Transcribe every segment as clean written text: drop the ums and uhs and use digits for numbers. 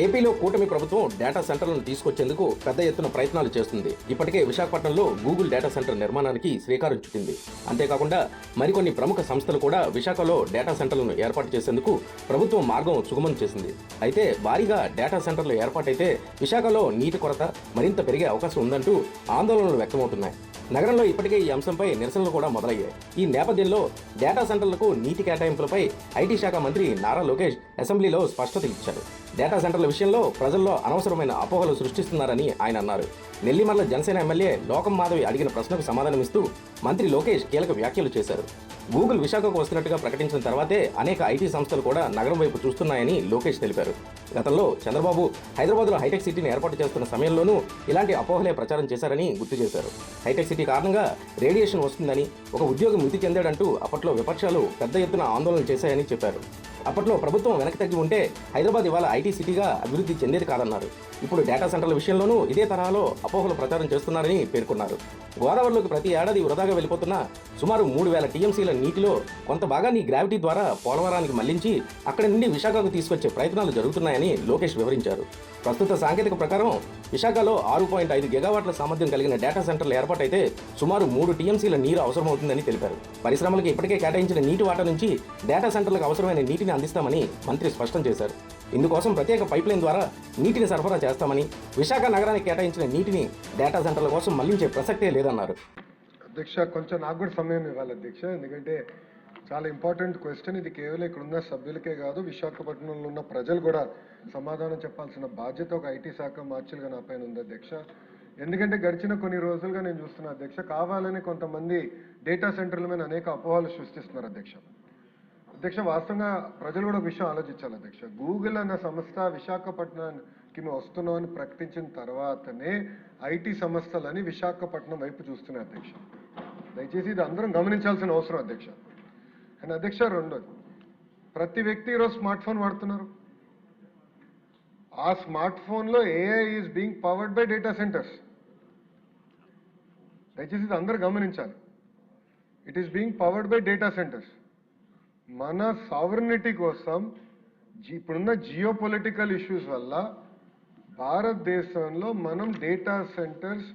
ఏపీలో కూటమి ప్రభుత్వం డేటా సెంటర్లను తీసుకొచ్చేందుకు పెద్ద ఎత్తున ప్రయత్నాలు చేస్తుంది. ఇప్పటికే విశాఖపట్నంలో గూగుల్ డేటా సెంటర్ నిర్మాణానికి శ్రీకారం చుట్టింది. అంతేకాకుండా మరికొన్ని ప్రముఖ సంస్థలు కూడా విశాఖలో డేటా సెంటర్లను ఏర్పాటు చేసేందుకు ప్రభుత్వం మార్గం సుగమం చేసింది. అయితే భారీగా డేటా సెంటర్లు ఏర్పాటైతే విశాఖలో నీటి కొరత మరింత పెరిగే అవకాశం ఉందంటూ ఆందోళనలు వ్యక్తమవుతున్నాయి. నగరంలో ఇప్పటికే ఈ అంశంపై నిరసనలు కూడా మొదలయ్యాయి. ఈ నేపథ్యంలో డేటా సెంటర్లకు నీటి కేటాయింపులపై ఐటీ శాఖ మంత్రి నారా లోకేష్ అసెంబ్లీలో స్పష్టత ఇచ్చారు. డేటా సెంటర్ల విషయంలో ప్రజల్లో అనవసరమైన అపోహలు సృష్టిస్తున్నారని ఆయన అన్నారు. నెల్లిమర్ల జనసేన ఎమ్మెల్యే లోకం మాధవి అడిగిన ప్రశ్నకు సమాధానమిస్తూ మంత్రి లోకేష్ కీలక వ్యాఖ్యలు చేశారు. గూగుల్ విశాఖకు వస్తున్నట్టుగా ప్రకటించిన తర్వాతే అనేక ఐటీ సంస్థలు కూడా నగరం వైపు చూస్తున్నాయని లోకేష్ తెలిపారు. గతంలో చంద్రబాబు హైదరాబాద్లో హైటెక్ సిటీని ఏర్పాటు చేస్తున్న సమయంలోనూ ఇలాంటి అపోహలే ప్రచారం చేశారని గుర్తు చేశారు. హైటెక్ సిటీ కారణంగా రేడియేషన్ వస్తుందని, ఒక ఉద్యోగి మృతి చెందాడంటూ అప్పట్లో విపక్షాలు పెద్ద ఎత్తున ఆందోళన చేశాయని చెప్పారు. అప్పట్లో ప్రభుత్వం వెనక్కి తగ్గి ఉంటే హైదరాబాద్ ఇవాళ ఐటీ సిటీగా అభివృద్ధి చెందేది కాదన్నారు. ఇప్పుడు డేటా సెంటర్ల విషయంలోనూ ఇదే తరహాలో అపోహలు ప్రచారం చేస్తున్నారని పేర్కొన్నారు. గోదావరిలోకి ప్రతి ఏడాది వృధాగా వెళ్ళిపోతున్న సుమారు 3000 టీఎంసీల నీటిలో కొంత భాగాన్ని గ్రావిటీ ద్వారా పోలవరానికి మళ్లించి అక్కడి నుండి విశాఖకు తీసుకొచ్చే ప్రయత్నాలు జరుగుతున్నాయని లోకేష్ వివరించారు. ప్రస్తుత సాంకేతిక ప్రకారం విశాఖలో 6.5 గిగావాట్ల సామర్థ్యం కలిగిన డేటా సెంటర్లు ఏర్పాటైతే సుమారు 3 టీఎంసీల నీరు అవసరమవుతుందని తెలిపారు. పరిశ్రమలకు ఇప్పటికే కేటాయించిన నీటి వాటా నుంచి డేటా సెంటర్లకు అవసరమైన నీటిని అందిస్తామని మంత్రి స్పష్టం చేశారు. ఇందుకోసం ప్రత్యేక పైప్లైన్ ద్వారా నీటిని సరఫరా చేస్తామని, విశాఖ నగరానికి కేటాయించిన నీటిని డేటా సెంటర్ల కోసం మళ్లించే ప్రసక్తే లేదన్నారు. అధ్యక్ష, కొంచెం నాకు కూడా సమయం ఇవ్వాలి అధ్యక్ష, ఎందుకంటే చాలా ఇంపార్టెంట్ క్వశ్చన్ ఇది. కేవలం ఇక్కడ ఉన్న సభ్యులకే కాదు, విశాఖపట్నంలో ఉన్న ప్రజలు కూడా సమాధానం చెప్పాల్సిన బాధ్యత ఒక ఐటీ శాఖ మార్చిలుగా నా పైన ఉంది అధ్యక్ష. ఎందుకంటే గడిచిన కొన్ని రోజులుగా నేను చూస్తున్నా అధ్యక్ష, కావాలని కొంతమంది డేటా సెంటర్ల మీద అనేక అపోహలు సృష్టిస్తున్నారు అధ్యక్ష. వాస్తవంగా ప్రజలు కూడా ఒక విషయం ఆలోచించాలి అధ్యక్ష. గూగుల్ అన్న సంస్థ విశాఖపట్నానికి మేము వస్తున్నామని ప్రకటించిన తర్వాతనే ఐటీ సంస్థలని విశాఖపట్నం వైపు చూస్తున్నాయి అధ్యక్ష. దయచేసి ఇది అందరం గమనించాల్సిన అవసరం అధ్యక్ష. కానీ అధ్యక్ష, రెండోది, ప్రతి వ్యక్తి ఈరోజు స్మార్ట్ ఫోన్ వాడుతున్నారు. ఆ స్మార్ట్ ఫోన్లో AI is being powered by data centres. దయచేసి ఇది అందరూ గమనించాలి. It is being powered by data centres. మన సావరినిటీ కోసం ఇప్పుడున్న జియో పొలిటికల్ ఇష్యూస్ వల్ల భారతదేశంలో మనం data centres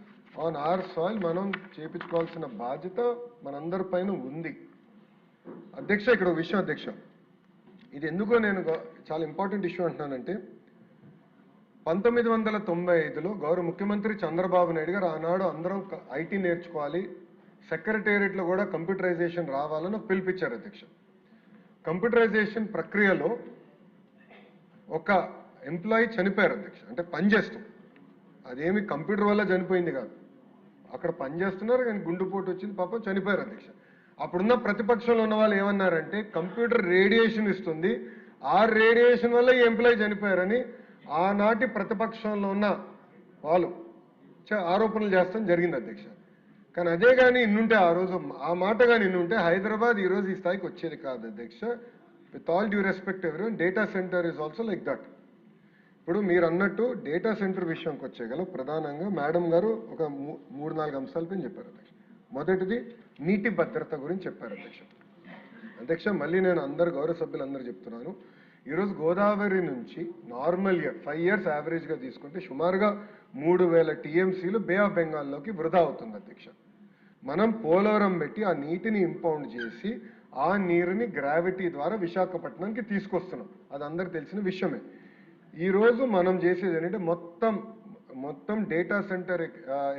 on hour soil మనం చేపించుకోవాల్సిన బాధ్యత మనందరి పైన ఉంది అధ్యక్ష. ఇక్కడ ఒక విషయం అధ్యక్ష, ఇది ఎందుకో నేను చాలా ఇంపార్టెంట్ ఇష్యూ అంటున్నానంటే, 1995లో గౌరవ ముఖ్యమంత్రి చంద్రబాబు నాయుడు గారు ఆనాడు అందరం ఐటీ నేర్చుకోవాలి, సెక్రటేరియట్లో కూడా కంప్యూటరైజేషన్ రావాలని పిలిపించారు అధ్యక్ష. కంప్యూటరైజేషన్ ప్రక్రియలో ఒక ఎంప్లాయీ చనిపోయారు అధ్యక్ష. అంటే పనిచేస్తూ, అదేమి కంప్యూటర్ వల్ల చనిపోయింది కాదు, అక్కడ పనిచేస్తున్నారు కానీ గుండెపోటు వచ్చింది, పాపం చనిపోయారు అధ్యక్ష. అప్పుడున్న ప్రతిపక్షంలో ఉన్న వాళ్ళు ఏమన్నారంటే, కంప్యూటర్ రేడియేషన్ ఇస్తుంది, ఆ రేడియేషన్ వల్ల ఈ ఎంప్లాయీ చనిపోయారని ఆనాటి ప్రతిపక్షంలో ఉన్న వాళ్ళు ఆరోపణలు చేస్తాం జరిగింది అధ్యక్ష. కానీ అదే కానీ ఇన్నుంటే, ఆ రోజు ఆ మాట కానీ ఇన్నుంటే హైదరాబాద్ ఈరోజు ఈ స్థాయికి వచ్చేది కాదు అధ్యక్ష. With all due respect everyone, data centre is also like that. ఇప్పుడు మీరు అన్నట్టు డేటా సెంటర్ విషయంకి వచ్చేగల ప్రధానంగా మేడం గారు ఒక 3-4 అంశాలపై చెప్పారు అధ్యక్ష. మొదటిది నీటి భద్రత గురించి చెప్పారు అధ్యక్ష. మళ్ళీ నేను అందరు గౌరవ సభ్యులందరూ చెప్తున్నాను, ఈరోజు గోదావరి నుంచి నార్మల్ ఇయర్ 5 years యావరేజ్గా తీసుకుంటే సుమారుగా 3000 టీఎంసీలు బే ఆఫ్ బెంగాల్లోకి వృధా అవుతుంది అధ్యక్ష. మనం పోలవరం పెట్టి ఆ నీటిని ఇంపౌండ్ చేసి ఆ నీరుని గ్రావిటీ ద్వారా విశాఖపట్నానికి తీసుకొస్తున్నాం, అది అందరికి తెలిసిన విషయమే. ఈరోజు మనం చేసేది ఏంటంటే మొత్తం data centre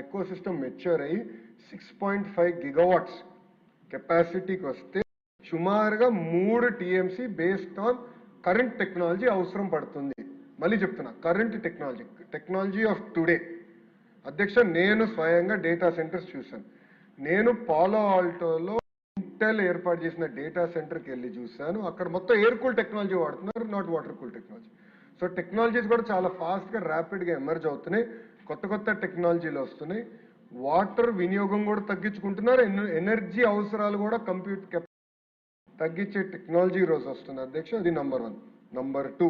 eco system mature అయ్యి 6.5 gigawatts కెపాసిటీకి వస్తే సుమారుగా 3 TMC based on current technology అవసరం పడుతుంది. మళ్ళీ చెప్తున్నా, కరెంట్ టెక్నాలజీ ఆఫ్ టుడే అధ్యక్ష. నేను స్వయంగా డేటా సెంటర్స్ చూశాను. నేను పాలో ఆల్టోలో ఇంటెల్ ఏర్పాటు చేసిన డేటా సెంటర్కి వెళ్ళి చూశాను. అక్కడ మొత్తం ఎయిర్ కూల్ టెక్నాలజీ వాడుతున్నారు, not water cool technology. So technologies కూడా చాలా ఫాస్ట్గా ర్యాపిడ్గా ఎమర్జ్ అవుతున్నాయి, కొత్త టెక్నాలజీలు వస్తున్నాయి. వాటర్ వినియోగం కూడా తగ్గించుకుంటున్నారు, ఎనర్జీ అవసరాలు కూడా తగ్గించే టెక్నాలజీ ఈరోజు వస్తుంది అధ్యక్ష. అది నంబర్ 1. నంబర్ 2,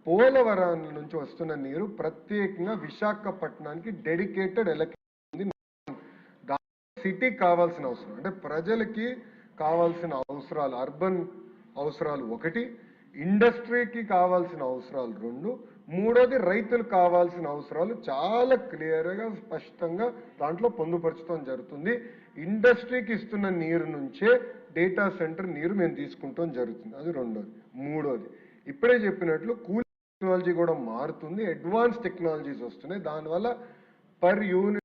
పోలవరం నుంచి వస్తున్న నీరు ప్రత్యేకంగా విశాఖపట్నానికి డెడికేటెడ్ ఎలక్ట్రిసిటీ సిటీకి కావాల్సిన అవసరం, అంటే ప్రజలకి కావాల్సిన అవసరాలు, అర్బన్ అవసరాలు 1, ఇండస్ట్రీకి కావాల్సిన అవసరాలు 2, మూడోది రైతులు కావాల్సిన అవసరాలు చాలా క్లియర్గా స్పష్టంగా దాంట్లో పొందుపరచడం జరుగుతుంది. ఇండస్ట్రీకి ఇస్తున్న నీరు నుంచే డేటా సెంటర్ నీరు మేము తీసుకుంటాం జరుగుతుంది. అది రెండోది. మూడోది ఇప్పుడే చెప్పినట్లు కూలింగ్ టెక్నాలజీ కూడా మారుతుంది, అడ్వాన్స్ టెక్నాలజీస్ వస్తున్నాయి. దానివల్ల పర్ యూనిట్